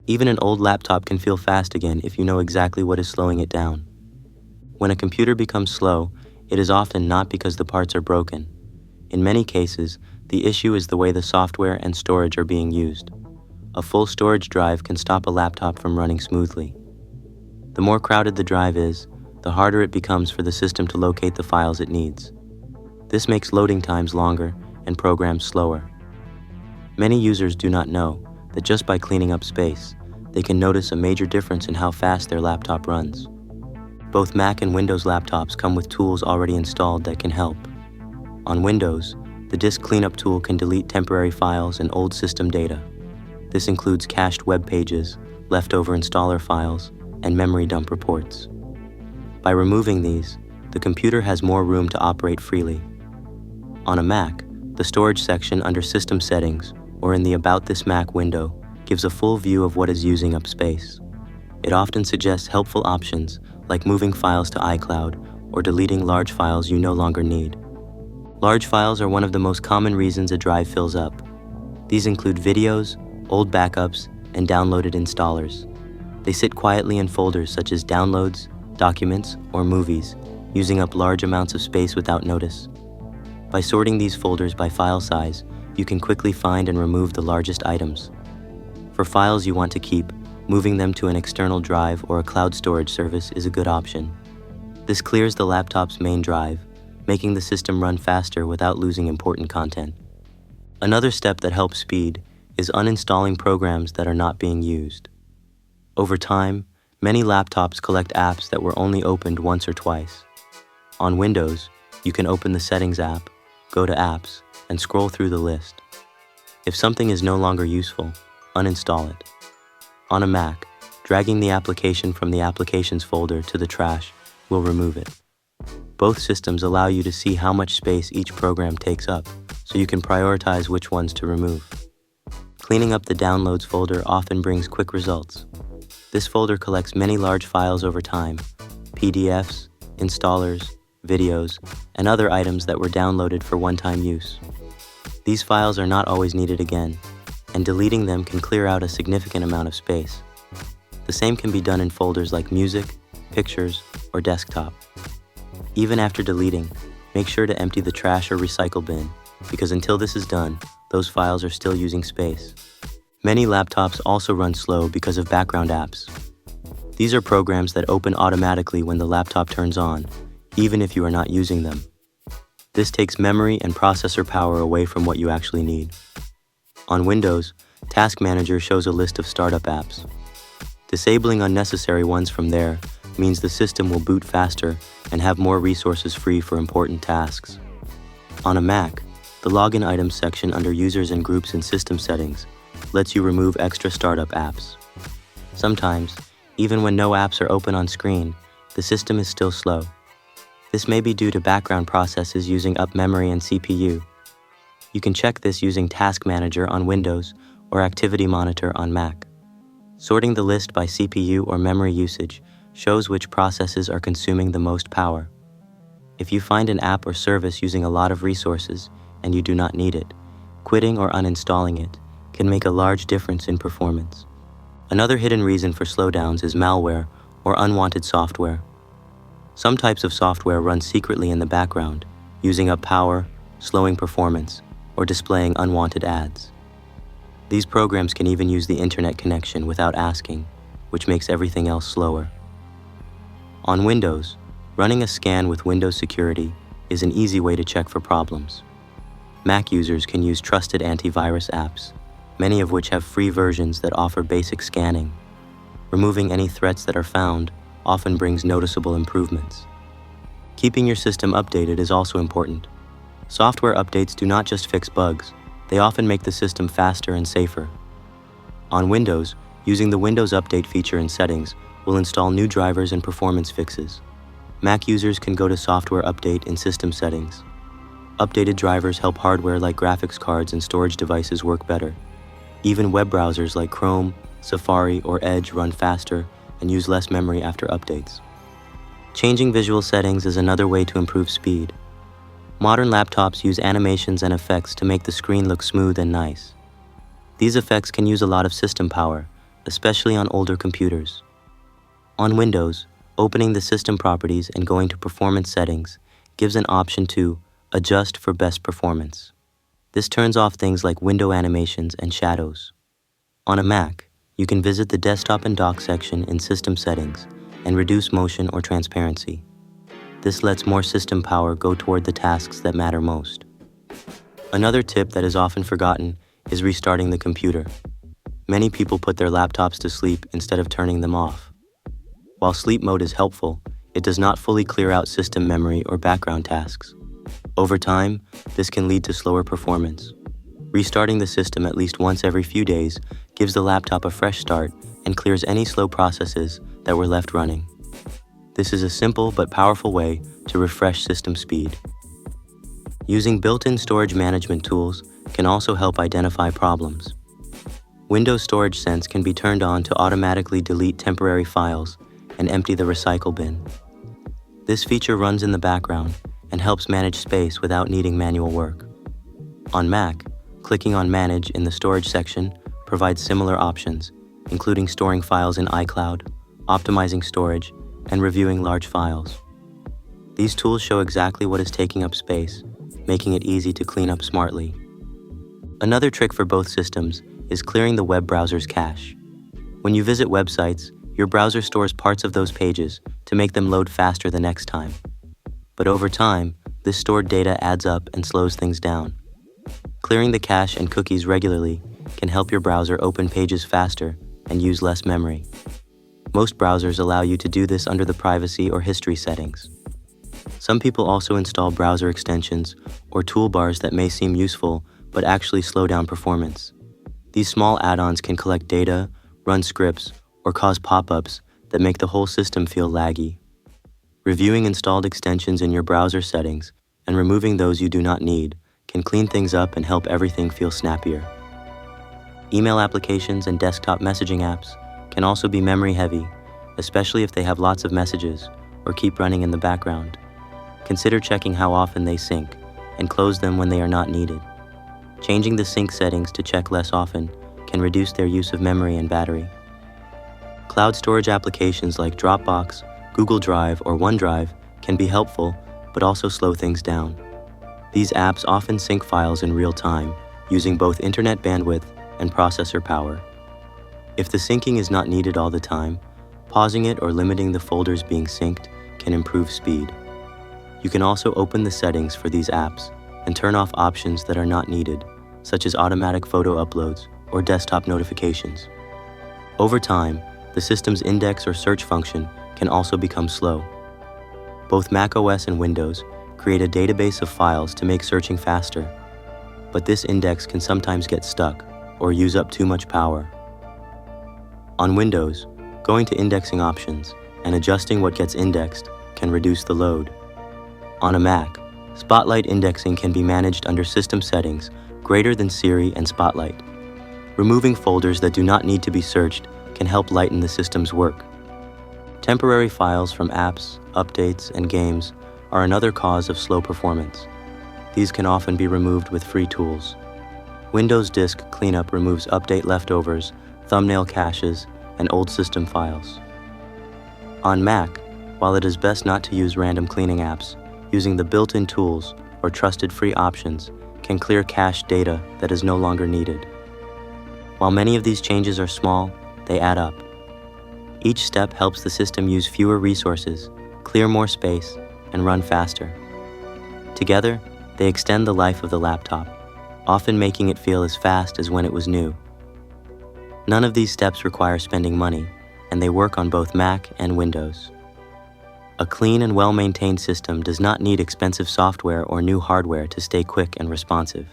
Even an old laptop can feel fast again if you know exactly what is slowing it down. When a computer becomes slow, it is often not because the parts are broken. In many cases, the issue is the way the software and storage are being used. A full storage drive can stop a laptop from running smoothly. The more crowded the drive is, the harder it becomes for the system to locate the files it needs. This makes loading times longer and programs slower. Many users do not know that just by cleaning up space, they can notice a major difference in how fast their laptop runs. Both Mac and Windows laptops come with tools already installed that can help. On Windows, the disk cleanup tool can delete temporary files and old system data. This includes cached web pages, leftover installer files, and memory dump reports. By removing these, the computer has more room to operate freely. On a Mac, the storage section under System Settings or in the About This Mac window gives a full view of what is using up space. It often suggests helpful options like moving files to iCloud or deleting large files you no longer need. Large files are one of the most common reasons a drive fills up. These include videos, old backups, and downloaded installers. They sit quietly in folders such as downloads, documents, or movies, using up large amounts of space without notice. By sorting these folders by file size, you can quickly find and remove the largest items. For files you want to keep, moving them to an external drive or a cloud storage service is a good option. This clears the laptop's main drive, making the system run faster without losing important content. Another step that helps speed is uninstalling programs that are not being used. Over time, many laptops collect apps that were only opened once or twice. On Windows, you can open the Settings app, go to Apps, and scroll through the list. If something is no longer useful, uninstall it. On a Mac, dragging the application from the Applications folder to the trash will remove it. Both systems allow you to see how much space each program takes up, so you can prioritize which ones to remove. Cleaning up the Downloads folder often brings quick results. This folder collects many large files over time: PDFs, installers, videos, and other items that were downloaded for one-time use. These files are not always needed again, and deleting them can clear out a significant amount of space. The same can be done in folders like Music, Pictures, or Desktop. Even after deleting, make sure to empty the trash or recycle bin, because until this is done, those files are still using space. Many laptops also run slow because of background apps. These are programs that open automatically when the laptop turns on, even if you are not using them. This takes memory and processor power away from what you actually need. On Windows, Task Manager shows a list of startup apps. Disabling unnecessary ones from there means the system will boot faster and have more resources free for important tasks. On a Mac, the Login Items section under Users and Groups in System Settings lets you remove extra startup apps. Sometimes, even when no apps are open on screen, the system is still slow. This may be due to background processes using up memory and CPU. You can check this using Task Manager on Windows or Activity Monitor on Mac. Sorting the list by CPU or memory usage shows which processes are consuming the most power. If you find an app or service using a lot of resources and you do not need it, quitting or uninstalling it can make a large difference in performance. Another hidden reason for slowdowns is malware or unwanted software. Some types of software run secretly in the background, using up power, slowing performance, or displaying unwanted ads. These programs can even use the internet connection without asking, which makes everything else slower. On Windows, running a scan with Windows Security is an easy way to check for problems. Mac users can use trusted antivirus apps, many of which have free versions that offer basic scanning. Removing any threats that are found often brings noticeable improvements. Keeping your system updated is also important. Software updates do not just fix bugs, they often make the system faster and safer. On Windows, using the Windows Update feature in Settings will install new drivers and performance fixes. Mac users can go to Software Update in System Settings. Updated drivers help hardware like graphics cards and storage devices work better. Even web browsers like Chrome, Safari, or Edge run faster and use less memory after updates. Changing visual settings is another way to improve speed. Modern laptops use animations and effects to make the screen look smooth and nice. These effects can use a lot of system power, especially on older computers. On Windows, opening the system properties and going to Performance Settings gives an option to adjust for best performance. This turns off things like window animations and shadows. On a Mac, you can visit the Desktop and Dock section in System Settings and reduce motion or transparency. This lets more system power go toward the tasks that matter most. Another tip that is often forgotten is restarting the computer. Many people put their laptops to sleep instead of turning them off. While sleep mode is helpful, it does not fully clear out system memory or background tasks. Over time, this can lead to slower performance. Restarting the system at least once every few days gives the laptop a fresh start and clears any slow processes that were left running. This is a simple but powerful way to refresh system speed. Using built-in storage management tools can also help identify problems. Windows Storage Sense can be turned on to automatically delete temporary files and empty the recycle bin. This feature runs in the background and helps manage space without needing manual work. On Mac, clicking on Manage in the Storage section provides similar options, including storing files in iCloud, optimizing storage, and reviewing large files. These tools show exactly what is taking up space, making it easy to clean up smartly. Another trick for both systems is clearing the web browser's cache. When you visit websites, your browser stores parts of those pages to make them load faster the next time. But over time, this stored data adds up and slows things down. Clearing the cache and cookies regularly can help your browser open pages faster and use less memory. Most browsers allow you to do this under the privacy or history settings. Some people also install browser extensions or toolbars that may seem useful but actually slow down performance. These small add-ons can collect data, run scripts, or cause pop-ups that make the whole system feel laggy. Reviewing installed extensions in your browser settings and removing those you do not need can clean things up and help everything feel snappier. Email applications and desktop messaging apps can also be memory heavy, especially if they have lots of messages or keep running in the background. Consider checking how often they sync and close them when they are not needed. Changing the sync settings to check less often can reduce their use of memory and battery. Cloud storage applications like Dropbox, Google Drive, or OneDrive can be helpful, but also slow things down. These apps often sync files in real time, using both internet bandwidth and processor power. If the syncing is not needed all the time, pausing it or limiting the folders being synced can improve speed. You can also open the settings for these apps and turn off options that are not needed, such as automatic photo uploads or desktop notifications. Over time, the system's index or search function can also become slow. Both macOS and Windows create a database of files to make searching faster, but this index can sometimes get stuck or use up too much power. On Windows, going to indexing options and adjusting what gets indexed can reduce the load. On a Mac, Spotlight indexing can be managed under System Settings greater than Siri and Spotlight. Removing folders that do not need to be searched can help lighten the system's work. Temporary files from apps, updates, and games are another cause of slow performance. These can often be removed with free tools. Windows Disk Cleanup removes update leftovers, thumbnail caches, and old system files. On Mac, while it is best not to use random cleaning apps, using the built-in tools or trusted free options can clear cached data that is no longer needed. While many of these changes are small, they add up. Each step helps the system use fewer resources, clear more space, and run faster. Together, they extend the life of the laptop, often making it feel as fast as when it was new. None of these steps require spending money, and they work on both Mac and Windows. A clean and well-maintained system does not need expensive software or new hardware to stay quick and responsive.